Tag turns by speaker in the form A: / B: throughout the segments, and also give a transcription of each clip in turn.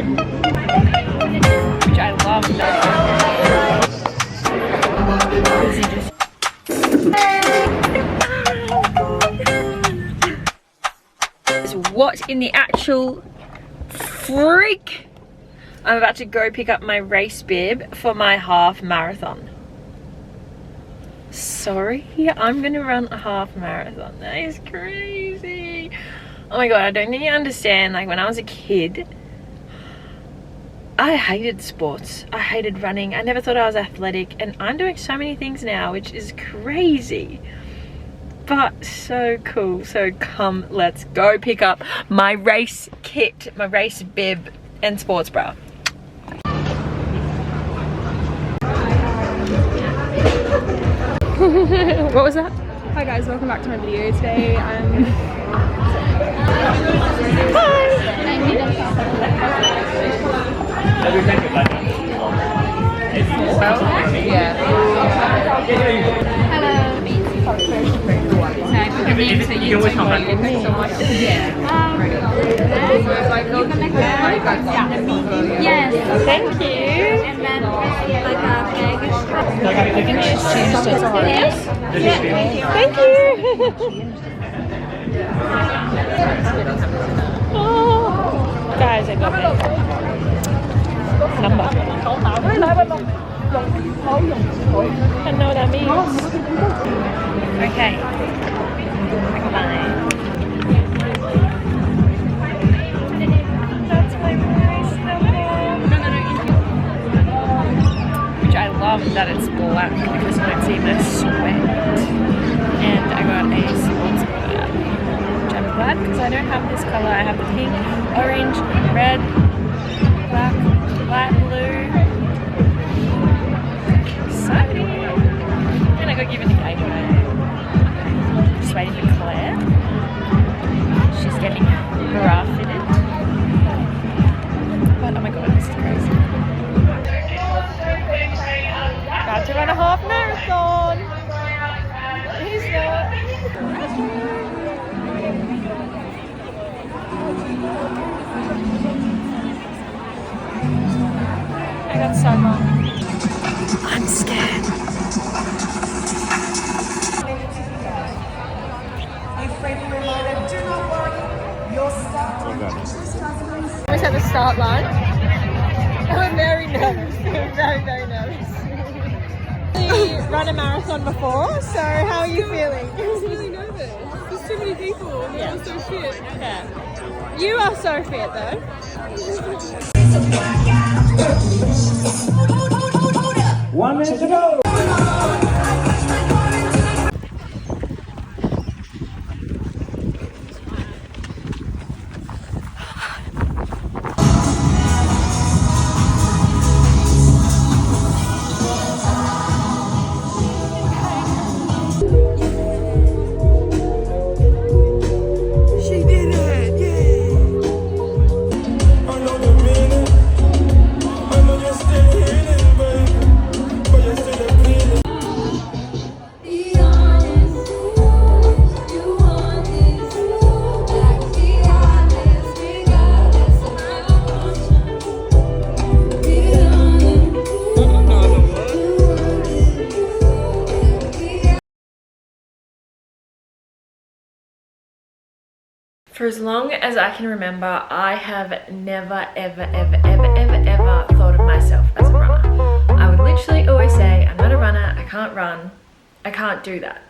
A: bed. Which I love. What in the actual freak? I'm about to go pick up my race bib for my half marathon. Sorry, I'm gonna run a half marathon. That is crazy. Oh my god, I don't think you understand. Like when I was a kid, I hated sports. I hated running. I never thought I was athletic, and I'm doing so many things now, which is crazy. But so cool. So come, let's go pick up my race kit, my race bib and sports bra. What was that?
B: Hi guys, welcome back to my video today. Hi! Yeah.
A: Yes. Thank you. And then like Thank you. Oh, guys, I got it. Number. I know what that means. Okay. Bye. That's my race number. Which I love that it's black because you don't see my sweat. And I got a sports bra, which I'm glad because I don't have this color. I have the pink, orange, red, black, white, blue. Exciting! And I got given the cake away. Just waiting for Claire. She's getting bra fitted. But oh my god, this is crazy. About to run a half marathon. Who's not? I got so wrong. I'm scared. Almost at the start line. I'm very nervous. I'm very, very nervous. Run a marathon before, so how are you feeling?
B: I was really nervous. There's too many people and they're all so fit.
A: Yeah. You are so fit though.
C: 1 minute to go.
A: For as long as I can remember, I have never, ever, ever, ever, ever, ever thought of myself as a runner. I would literally always say, I'm not a runner, I can't run, I can't do that.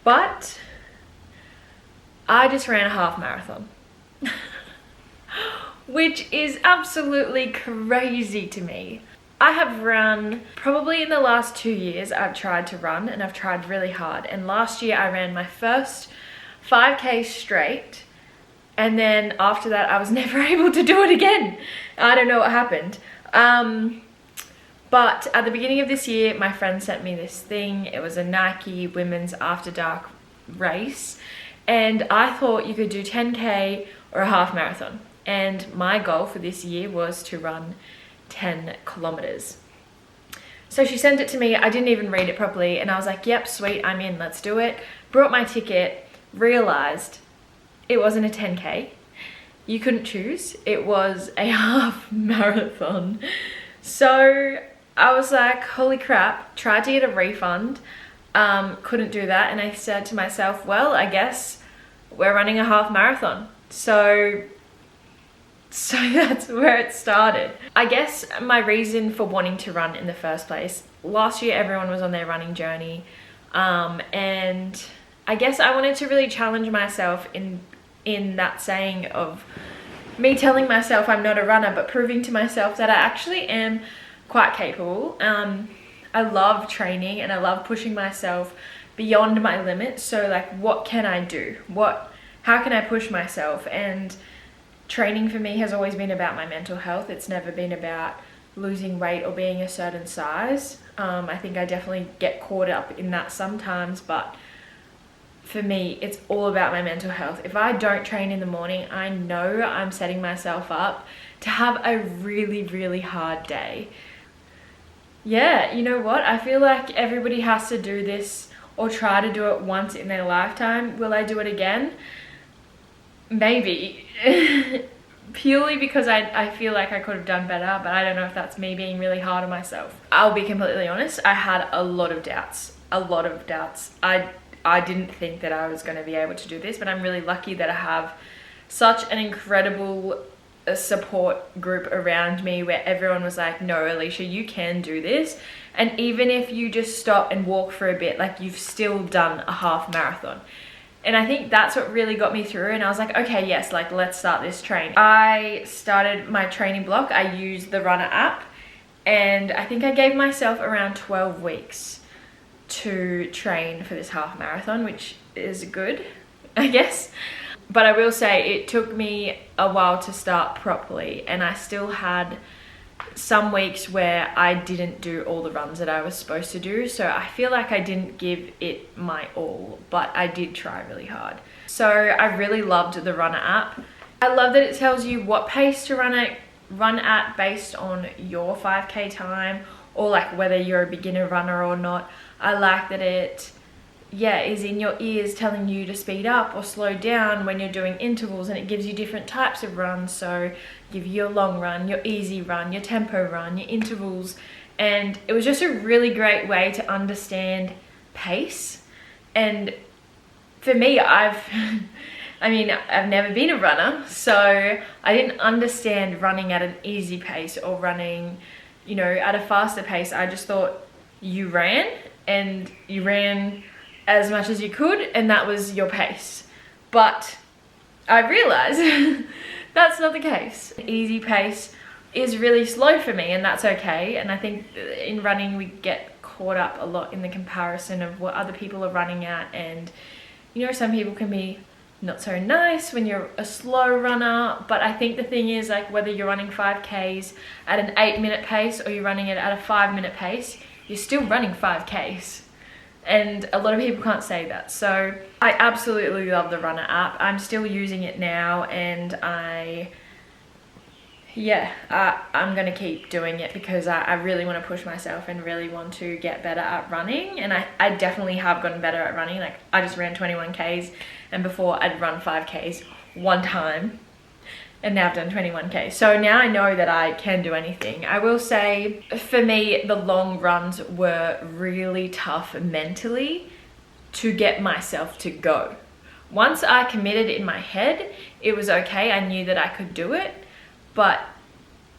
A: But I just ran a half marathon, which is absolutely crazy to me. I have run, probably in the last 2 years, I've tried to run and I've tried really hard. And last year I ran my first 5K straight, and then after that I was never able to do it again. I don't know what happened. But at the beginning of this year, my friend sent me this thing. It was a Nike women's after dark race, and I thought you could do 10K or a half marathon. And my goal for this year was to run 10 kilometers. So she sent it to me. I didn't even read it properly, and I was like, yep, sweet, I'm in, let's do it. Brought my ticket, realized it wasn't a 10K, you couldn't choose. It was a half marathon. So I was like, holy crap, tried to get a refund, couldn't do that. And I said to myself, well, I guess we're running a half marathon. So that's where it started. I guess my reason for wanting to run in the first place, last year everyone was on their running journey, and I guess I wanted to really challenge myself in that saying of me telling myself I'm not a runner, but proving to myself that I actually am quite capable. I love training and I love pushing myself beyond my limits. So like, what can I do? How can I push myself? And training for me has always been about my mental health. It's never been about losing weight or being a certain size. I think I definitely get caught up in that sometimes, but for me, it's all about my mental health. If I don't train in the morning, I know I'm setting myself up to have a really, really hard day. Yeah, you know what? I feel like everybody has to do this or try to do it once in their lifetime. Will I do it again? Maybe. Purely because I feel like I could have done better, but I don't know if that's me being really hard on myself. I'll be completely honest, I had a lot of doubts. I didn't think that I was going to be able to do this, but I'm really lucky that I have such an incredible support group around me where everyone was like, no, Alicia, you can do this. And even if you just stop and walk for a bit, like, you've still done a half marathon. And I think that's what really got me through. And I was like, okay, yes, like, let's start this training. I started my training block. I used the Runner app, and I think I gave myself around 12 weeks to train for this half marathon, which is good, I guess. But I will say it took me a while to start properly, and I still had some weeks where I didn't do all the runs that I was supposed to do. So I feel like I didn't give it my all, but I did try really hard. So I really loved the Runner app. I love that it tells you what pace to run at based on your 5K time, or like whether you're a beginner runner or not. I like that it is in your ears telling you to speed up or slow down when you're doing intervals, and it gives you different types of runs. So give you your long run, your easy run, your tempo run, your intervals. And it was just a really great way to understand pace. And for me, I've never been a runner, so I didn't understand running at an easy pace or running, at a faster pace. I just thought you ran as much as you could, and that was your pace. But I realized that's not the case. Easy pace is really slow for me, and that's okay. And I think in running we get caught up a lot in the comparison of what other people are running at, and some people can be not so nice when you're a slow runner. But I think the thing is, like, whether you're running 5Ks at an 8-minute pace or you're running it at a 5-minute pace, you're still running 5Ks. And a lot of people can't say that. So I absolutely love the Runner app. I'm still using it now, and I'm gonna keep doing it because I really want to push myself and really want to get better at running. And I definitely have gotten better at running. Like, I just ran 21Ks, and before I'd run 5Ks one time, and now I've done 21K. So now I know that I can do anything. I will say, for me, the long runs were really tough mentally to get myself to go. Once I committed in my head, it was okay. I knew that I could do it, but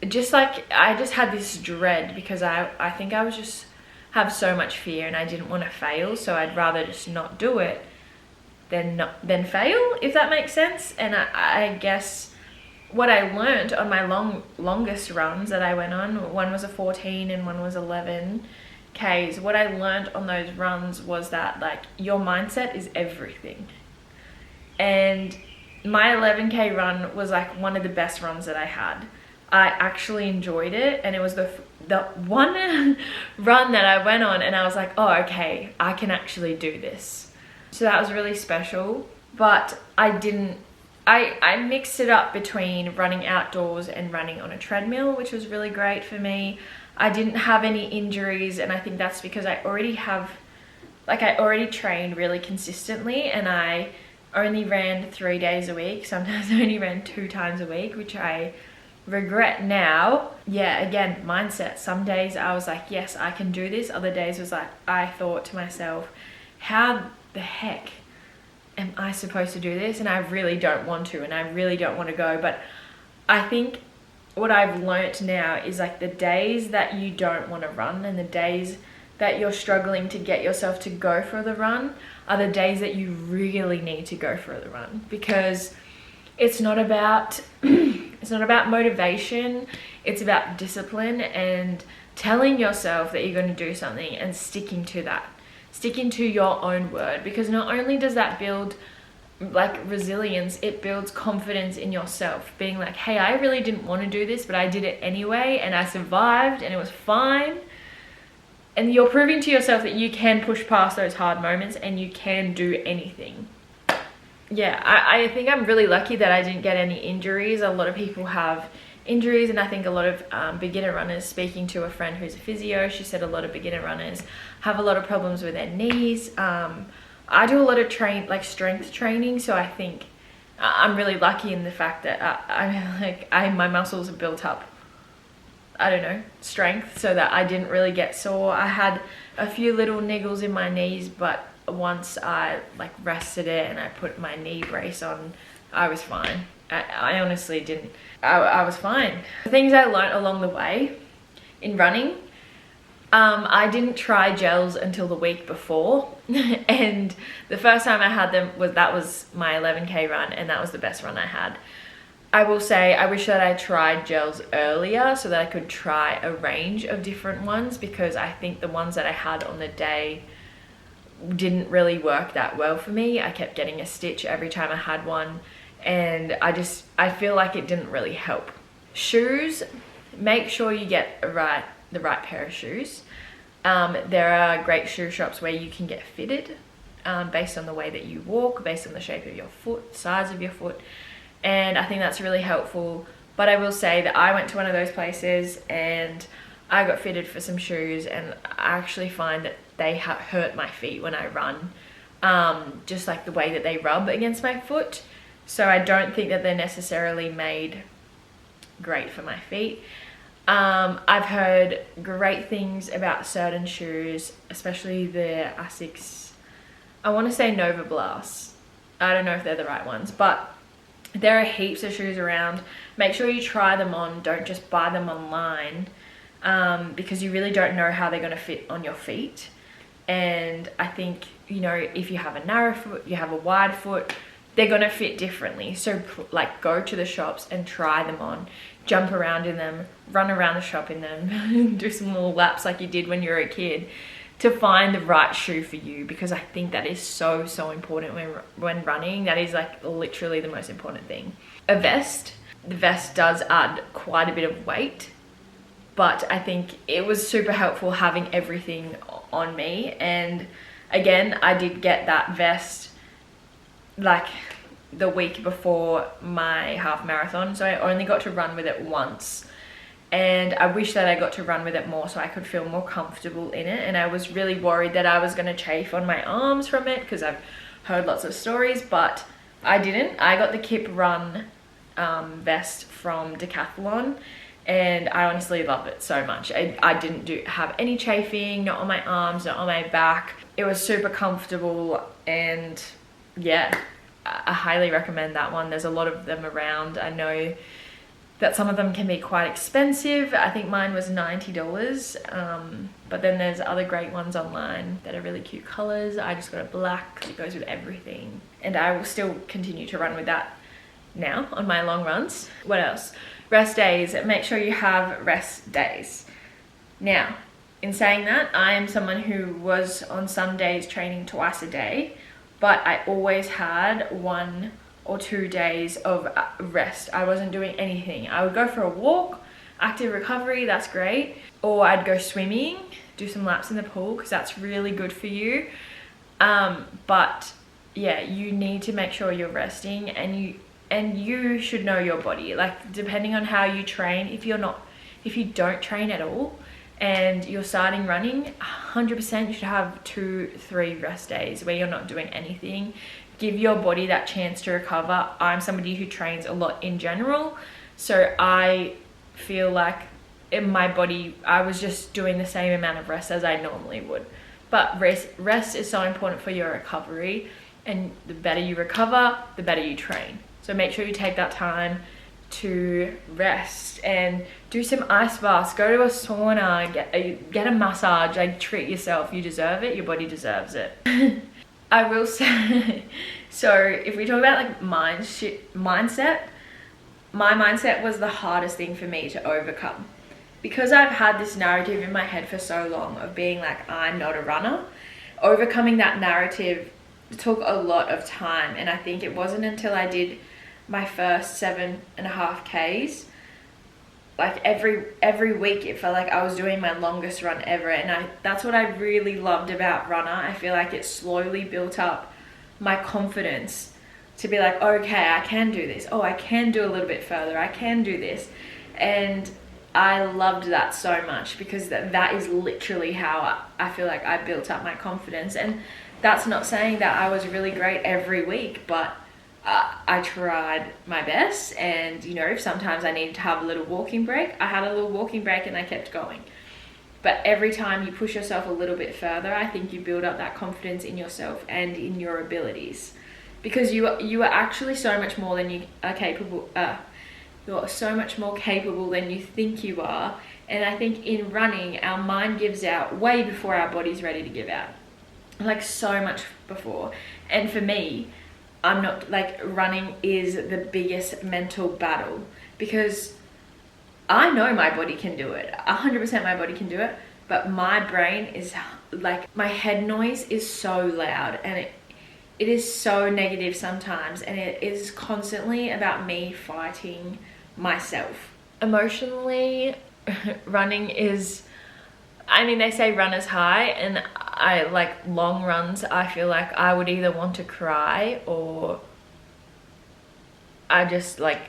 A: I just had this dread because I think I was just have so much fear, and I didn't want to fail. So I'd rather just not do it than fail, if that makes sense. And I guess what I learned on my longest runs that I went on, one was a 14 and one was 11 Ks. What I learned on those runs was that, like, your mindset is everything. And my 11K run was like one of the best runs that I had. I actually enjoyed it, and it was the one run that I went on and I was like, oh, okay, I can actually do this. So that was really special. But I mixed it up between running outdoors and running on a treadmill, which was really great for me. I didn't have any injuries, and I think that's because I already trained really consistently, and I only ran 3 days a week. Sometimes I only ran 2 times a week, which I regret now. Yeah, again, mindset. Some days I was like, yes, I can do this. Other days was like, I thought to myself, how the heck am I supposed to do this? And I really don't want to, and I really don't want to go. But I think what I've learnt now is like the days that you don't want to run and the days that you're struggling to get yourself to go for the run are the days that you really need to go for the run, because it's not about it's not about motivation, it's about discipline and telling yourself that you're going to do something and sticking to that, sticking to your own word. Because not only does that build like resilience, it builds confidence in yourself, being like, hey, I really didn't want to do this, but I did it anyway and I survived and it was fine. And you're proving to yourself that you can push past those hard moments and you can do anything. Yeah, I think I'm really lucky that I didn't get any injuries. A lot of people have injuries, and I think a lot of beginner runners, speaking to a friend who's a physio, she said a lot of beginner runners have a lot of problems with their knees. I do a lot of strength training, so I think I'm really lucky in the fact that my muscles are built up, I don't know, strength, so that I didn't really get sore. I had a few little niggles in my knees, but once I like rested it and I put my knee brace on, I was fine. I honestly didn't, I was fine. The things I learned along the way in running, I didn't try gels until the week before and the first time I had them was my 11k run, and that was the best run I had. I will say I wish that I tried gels earlier so that I could try a range of different ones, because I think the ones that I had on the day didn't really work that well for me. I kept getting a stitch every time I had one, and I feel like it didn't really help. Shoes, make sure you get the right pair of shoes. There are great shoe shops where you can get fitted based on the way that you walk, based on the shape of your foot, size of your foot, and I think that's really helpful. But I will say that I went to one of those places and I got fitted for some shoes, and I actually find that they hurt my feet when I run, just like the way that they rub against my foot. So I don't think that they're necessarily made great for my feet. I've heard great things about certain shoes, especially the Asics. I want to say Nova Blast. I don't know if they're the right ones, but there are heaps of shoes around. Make sure you try them on. Don't just buy them online, because you really don't know how they're going to fit on your feet. And I think, you know, if you have a narrow foot, you have a wide foot, they're going to fit differently. So like, go to the shops and try them on, jump around in them, run around the shop in them, do some little laps like you did when you were a kid, to find the right shoe for you, because I think that is so important when running. That is like literally the most important thing. A vest. The vest does add quite a bit of weight, but I think it was super helpful having everything on me. And again, I did get that vest like the week before my half marathon, so I only got to run with it once, and I wish that I got to run with it more so I could feel more comfortable in it. And I was really worried that I was going to chafe on my arms from it, because I've heard lots of stories, but I didn't. I got the Kip Run vest from Decathlon, and I honestly love it so much. I didn't have any chafing, not on my arms, not on my back. It was super comfortable, and yeah, I highly recommend that one. There's a lot of them around. I know that some of them can be quite expensive. I think mine was $90, but then there's other great ones online that are really cute colors. I just got a black because it goes with everything, and I will still continue to run with that now on my long runs. What else? Rest days. Make sure you have rest days. Now, in saying that, I am someone who was on some days training twice a day, but I always had 1 or 2 days of rest. I wasn't doing anything. I would go for a walk, active recovery, that's great. Or I'd go swimming, do some laps in the pool, because that's really good for you. But yeah, you need to make sure you're resting, and you should know your body. Like, depending on how you train, if you don't train at all and you're starting running, 100% you should have 2-3 rest days where you're not doing anything. give your body that chance to recover. I'm somebody who trains a lot in general, so I feel like in my body I was just doing the same amount of rest as I normally would. But rest is so important for your recovery, and the better you recover, the better you train. So make sure you take that time to rest and do some ice baths, go to a sauna, get a massage. Like, treat yourself. You deserve it. Your body deserves it. I will say, so if we talk about like mindset, my mindset was the hardest thing for me to overcome, because I've had this narrative in my head for so long of being like, I'm not a runner. Overcoming that narrative took a lot of time, and I think it wasn't until I did my first 7.5 Ks, like every week it felt like I was doing my longest run ever. And that's what I really loved about runner. I feel like it slowly built up my confidence to be like, okay, I can do this. Oh, I can do a little bit further. I can do this. And I loved that so much, because that is literally how I feel like I built up my confidence. And that's not saying that I was really great every week, but I tried my best. And you know, if sometimes I needed to have a little walking break, I had a little walking break and I kept going. But every time you push yourself a little bit further, I think you build up that confidence in yourself and in your abilities, because you are actually so much more than you are capable. You're so much more capable than you think you are. And I think in running, our mind gives out way before our body's ready to give out, like so much before. And for me, I'm not like, running is the biggest mental battle, because I know my body can do it. 100% my body can do it. But my brain is like, my head noise is so loud, and it is so negative sometimes. And it is constantly about me fighting myself. Emotionally, running is, I mean, they say run is high, and I like long runs. I feel like I would either want to cry, or I just like,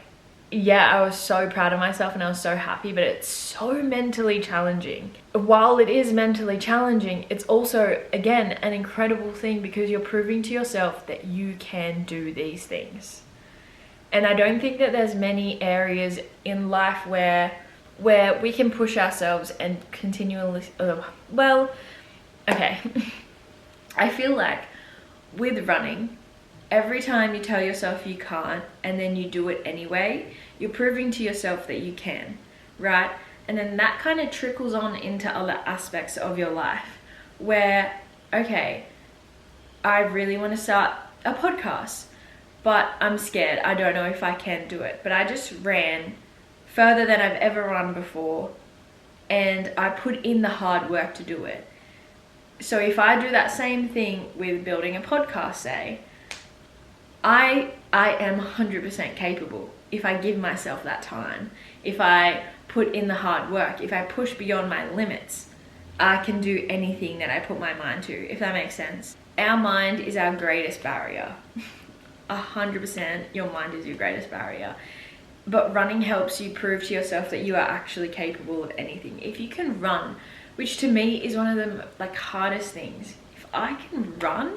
A: yeah, I was so proud of myself and I was so happy, but it's so mentally challenging. While it is mentally challenging, it's also, again, an incredible thing, because you're proving to yourself that you can do these things. And I don't think that there's many areas in life where we can push ourselves and continually, okay. I feel like with running, every time you tell yourself you can't and then you do it anyway, you're proving to yourself that you can, right? And then that kind of trickles on into other aspects of your life, where, okay, I really want to start a podcast, but I'm scared. I don't know if I can do it. But I just ran further than I've ever run before, and I put in the hard work to do it. So if I do that same thing with building a podcast, say, I am 100% capable if I give myself that time. If I put in the hard work, if I push beyond my limits, I can do anything that I put my mind to, if that makes sense. Our mind is our greatest barrier. 100% your mind is your greatest barrier. But running helps you prove to yourself that you are actually capable of anything. If you can run, which to me is one of the like hardest things. If I can run,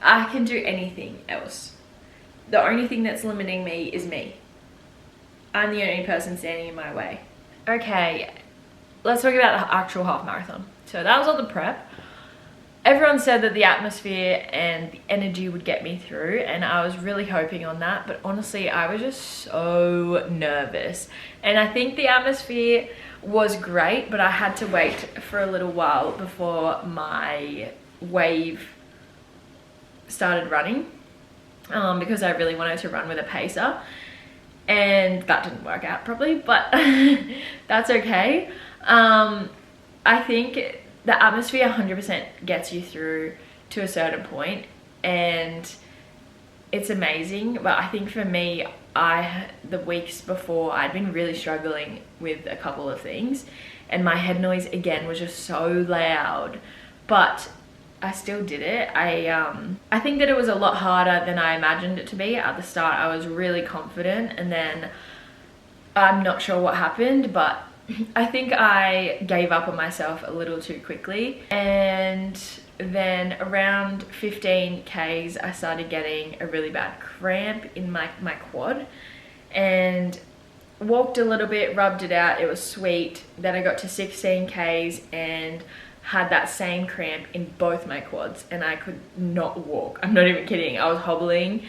A: I can do anything else. The only thing that's limiting me is me. I'm the only person standing in my way. Okay, let's talk about the actual half marathon. So that was all the prep. Everyone said that the atmosphere and the energy would get me through, and I was really hoping on that, but honestly, I was just so nervous. And I think the atmosphere was great, but I had to wait for a little while before my wave started running, because I really wanted to run with a pacer, and that didn't work out properly, but that's okay. I think the atmosphere 100% gets you through to a certain point, and it's amazing. But I think for me, the weeks before, I'd been really struggling with a couple of things, and my head noise again was just so loud, but I still did it. I think that it was a lot harder than I imagined it to be. At the start, I was really confident, and then I'm not sure what happened, but I think I gave up on myself a little too quickly, and then around 15 Ks, I started getting a really bad cramp in my quad, and walked a little bit, rubbed it out, it was sweet. Then I got to 16 Ks and had that same cramp in both my quads, and I could not walk. I'm not even kidding, I was hobbling.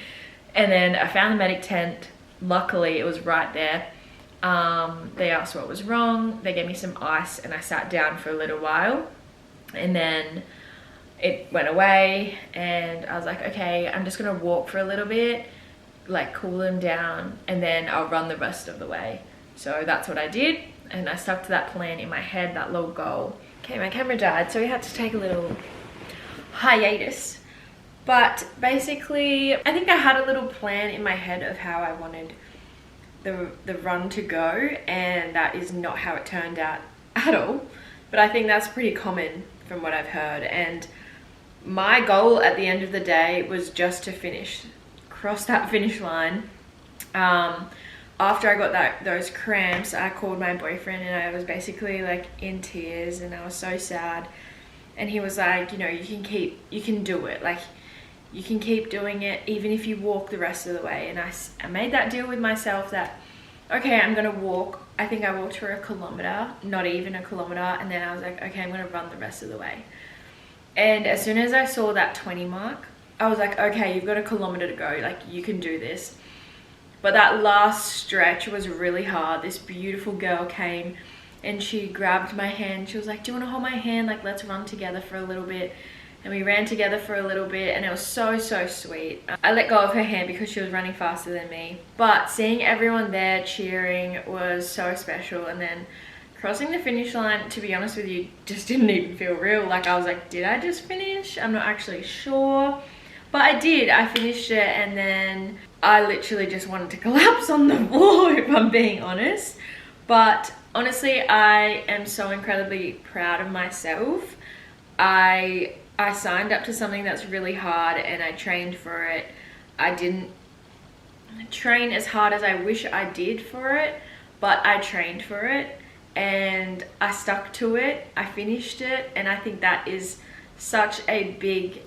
A: And then I found the medic tent. Luckily it was right there. They asked what was wrong, they gave me some ice, and I sat down for a little while, and then it went away, and I was like, okay, I'm just gonna walk for a little bit, like cool them down, and then I'll run the rest of the way. So that's what I did, and I stuck to that plan in my head, that little goal. Okay, my camera died, so we had to take a little hiatus. But basically, I think I had a little plan in my head of how I wanted the run to go, and that is not how it turned out at all. But I think that's pretty common from what I've heard, and my goal at the end of the day was just to finish, cross that finish line. After I got those cramps, I called my boyfriend, and I was basically like in tears, and I was so sad. And he was like, you know, you can do it, like you can keep doing it even if you walk the rest of the way. And I made that deal with myself that, okay, I'm gonna walk. I think I walked for a kilometer, not even a kilometer, and then I was like, okay, I'm gonna run the rest of the way. And as soon as I saw that 20 mark, I was like, okay, you've got a kilometer to go, like you can do this. But that last stretch was really hard. This beautiful girl came and she grabbed my hand. She was like, do you want to hold my hand? Like, let's run together for a little bit. And we ran together for a little bit, and it was so, so sweet. I let go of her hand because she was running faster than me. But seeing everyone there cheering was so special. And then crossing the finish line, to be honest with you, just didn't even feel real. Like, I was like, did I just finish? I'm not actually sure. But I did, I finished it, and then I literally just wanted to collapse on the floor, if I'm being honest. But honestly, I am so incredibly proud of myself. I signed up to something that's really hard, and I trained for it. I didn't train as hard as I wish I did for it, but I trained for it, and I stuck to it. I finished it, and I think that is such a big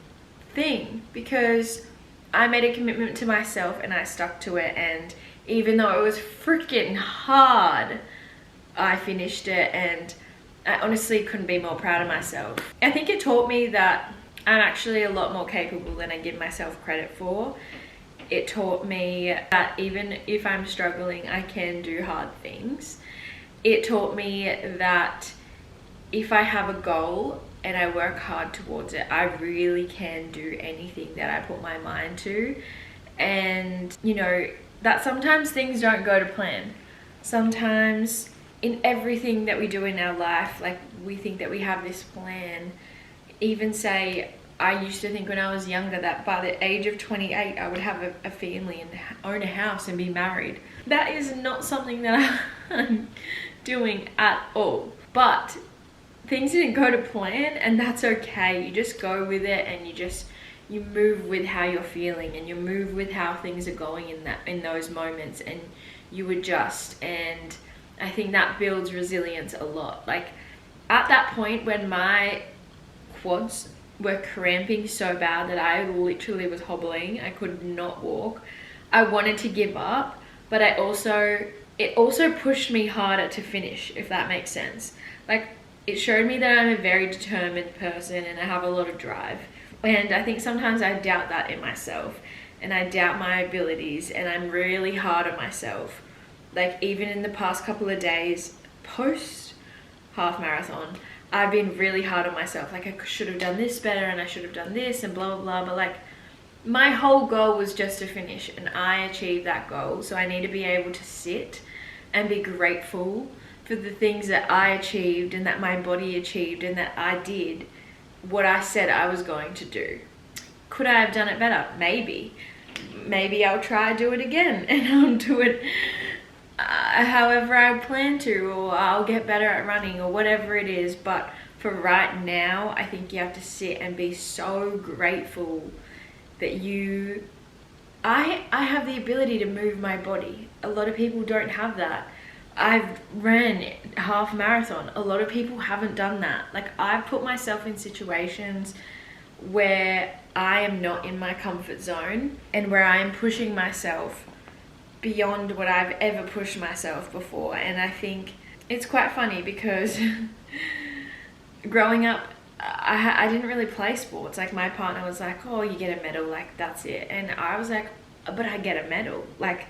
A: thing, because I made a commitment to myself and I stuck to it, and even though it was freaking hard, I finished it, and I honestly couldn't be more proud of myself. I think it taught me that I'm actually a lot more capable than I give myself credit for. It taught me that even if I'm struggling, I can do hard things. It taught me that if I have a goal and I work hard towards it, I really can do anything that I put my mind to. And you know, that sometimes things don't go to plan. Sometimes in everything that we do in our life, like we think that we have this plan. Even say, I used to think when I was younger that by the age of 28 I would have a family and own a house and be married. That is not something that I'm doing at all. But things didn't go to plan, and that's okay. You just go with it, and you move with how you're feeling, and you move with how things are going in those moments, and you adjust. And I think that builds resilience a lot. Like at that point when my quads were cramping so bad that I literally was hobbling, I could not walk, I wanted to give up, but it also pushed me harder to finish, if that makes sense. Like, it showed me that I'm a very determined person and I have a lot of drive. And I think sometimes I doubt that in myself, and I doubt my abilities, and I'm really hard on myself. Like even in the past couple of days post half marathon, I've been really hard on myself. Like I should have done this better, and I should have done this, and blah blah blah. But like my whole goal was just to finish, and I achieved that goal. So I need to be able to sit and be grateful for the things that I achieved and that my body achieved, and that I did what I said I was going to do. Could I have done it better? Maybe I'll try to do it again, and I'll do it however I plan to, or I'll get better at running, or whatever it is. But for right now, I think you have to sit and be so grateful that I have the ability to move my body. A lot of people don't have that. I've ran half marathon. A lot of people haven't done that. Like I've put myself in situations where I am not in my comfort zone and where I am pushing myself beyond what I've ever pushed myself before. And I think it's quite funny because growing up, I didn't really play sports. Like, my partner was like, oh, you get a medal, like, that's it. And I was like, but I get a medal. Like,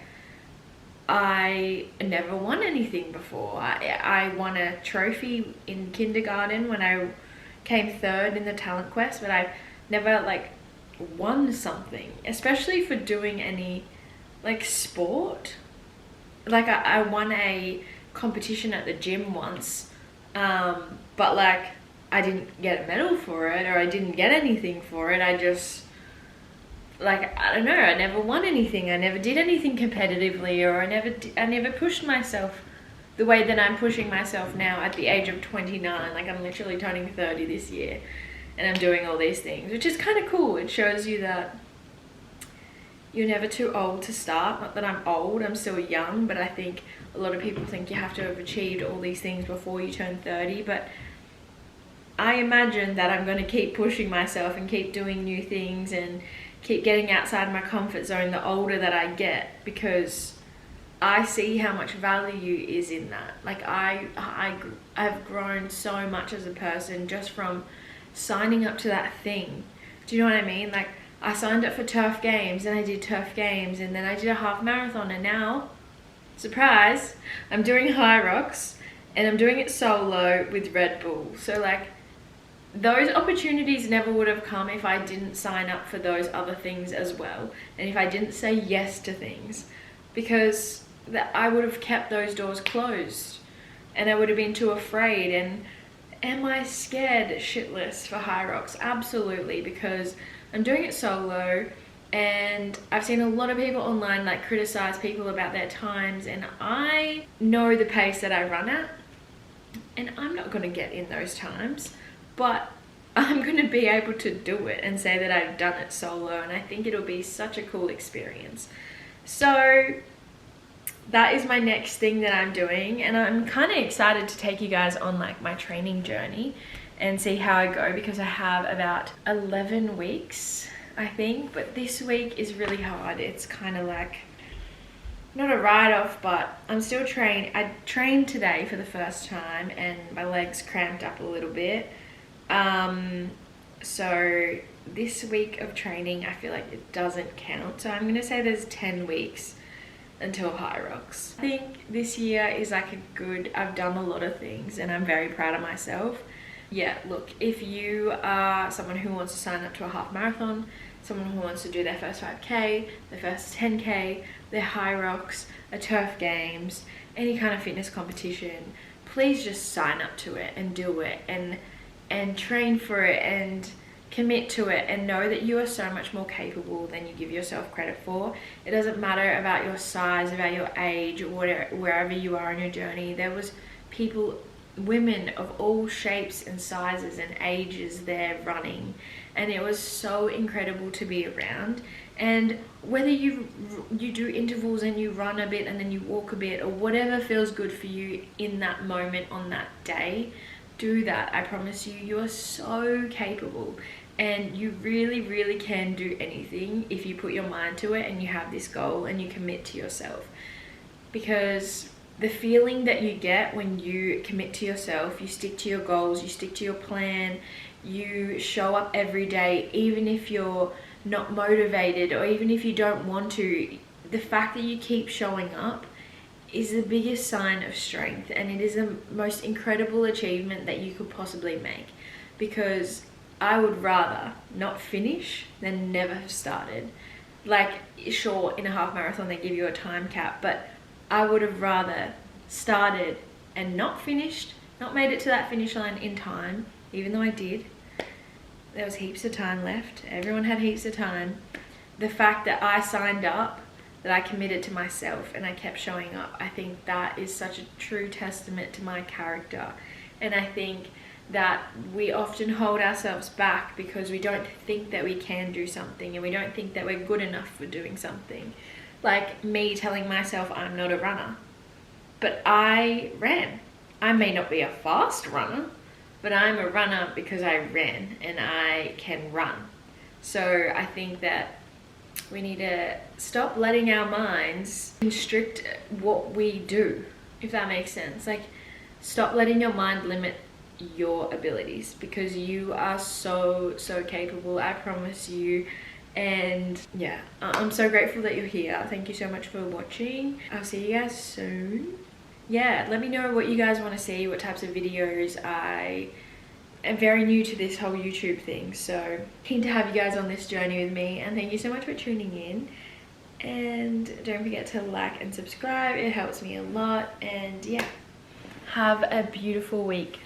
A: I never won anything before. I won a trophy in kindergarten when I came third in the talent quest, but I've never like won something, especially for doing any like sport. Like, I won a competition at the gym once, but like I didn't get a medal for it, or I didn't get anything for it. I just, like, I don't know, I never won anything. I never did anything competitively, or I never pushed myself the way that I'm pushing myself now at the age of 29. Like, I'm literally turning 30 this year and I'm doing all these things, which is kind of cool. It shows you that you're never too old to start. Not that I'm old, I'm still young, but I think a lot of people think you have to have achieved all these things before you turn 30. But I imagine that I'm going to keep pushing myself and keep doing new things and keep getting outside my comfort zone the older that I get, because I see how much value is in that. Like, I've grown so much as a person just from signing up to that thing. Do you know what I mean? Like, I signed up for turf games and I did turf games, and then I did a half marathon, and now, surprise, I'm doing high rocks and I'm doing it solo with Red Bull. So like, those opportunities never would have come if I didn't sign up for those other things as well, and if I didn't say yes to things, because I would have kept those doors closed and I would have been too afraid. And am I scared shitless for high rocks? Absolutely, because I'm doing it solo, and I've seen a lot of people online like criticize people about their times, and I know the pace that I run at, and I'm not going to get in those times, but I'm going to be able to do it and say that I've done it solo, and I think it'll be such a cool experience. So that is my next thing that I'm doing, and I'm kind of excited to take you guys on like my training journey and see how I go, because I have about 11 weeks, I think, but this week is really hard. It's kind of like not a write-off, but I'm still trained. I trained today for the first time and my legs cramped up a little bit. So this week of training, I feel like it doesn't count. So I'm going to say there's 10 weeks until high rocks. I think this year is like I've done a lot of things and I'm very proud of myself. Yeah, look, if you are someone who wants to sign up to a half marathon, someone who wants to do their first 5K, their first 10K, their high rocks, a turf games, any kind of fitness competition, please just sign up to it and do it and train for it and commit to it, and know that you are so much more capable than you give yourself credit for. It doesn't matter about your size, about your age, or wherever you are in your journey. There was people, women of all shapes and sizes and ages there running, and it was so incredible to be around. And whether you do intervals and you run a bit and then you walk a bit, or whatever feels good for you in that moment on that day, do that. I promise you are so capable, and you really, really can do anything if you put your mind to it and you have this goal and you commit to yourself. Because the feeling that you get when you commit to yourself, you stick to your goals, you stick to your plan, you show up every day, even if you're not motivated or even if you don't want to, the fact that you keep showing up is the biggest sign of strength, and it is the most incredible achievement that you could possibly make. Because I would rather not finish than never have started. Like, sure, in a half marathon they give you a time cap, but I would have rather started and not finished, not made it to that finish line in time, even though I did. There was heaps of time left. Everyone had heaps of time. The fact that I signed up, that I committed to myself and I kept showing up, I think that is such a true testament to my character. And I think that we often hold ourselves back because we don't think that we can do something, and we don't think that we're good enough for doing something. Like me telling myself I'm not a runner, but I ran. I may not be a fast runner, but I'm a runner because I ran and I can run. So I think that we need to stop letting our minds constrict what we do, if that makes sense. Like, stop letting your mind limit your abilities, because you are so capable, I promise you. And yeah, I'm so grateful that you're here. Thank you so much for watching. I'll see you guys soon. Yeah, let me know what you guys want to see, what types of videos. I am very new to this whole YouTube thing, so keen to have you guys on this journey with me. And thank you so much for tuning in, and don't forget to like and subscribe, it helps me a lot. And yeah, have a beautiful week.